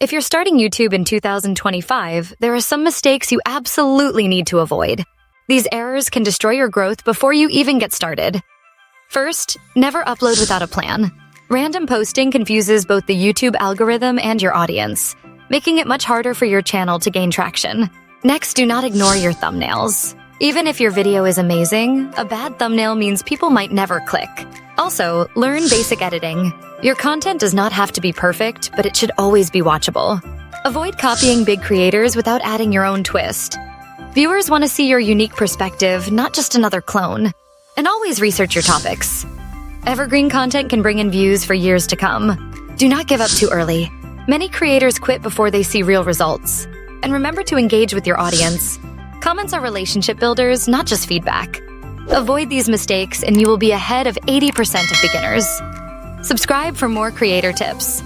If you're starting YouTube in 2025, there are some mistakes you absolutely need to avoid. These errors can destroy your growth before you even get started. First, never upload without a plan. Random posting confuses both the YouTube algorithm and your audience, making it much harder for your channel to gain traction. Next, do not ignore your thumbnails. Even if your video is amazing, a bad thumbnail means people might never click. Also, learn basic editing. Your content does not have to be perfect, but it should always be watchable. Avoid copying big creators without adding your own twist. Viewers want to see your unique perspective, not just another clone. And always research your topics. Evergreen content can bring in views for years to come. Do not give up too early. Many creators quit before they see real results. And remember to engage with your audience. Comments are relationship builders, not just feedback. Avoid these mistakes and you will be ahead of 80% of beginners. Subscribe for more creator tips.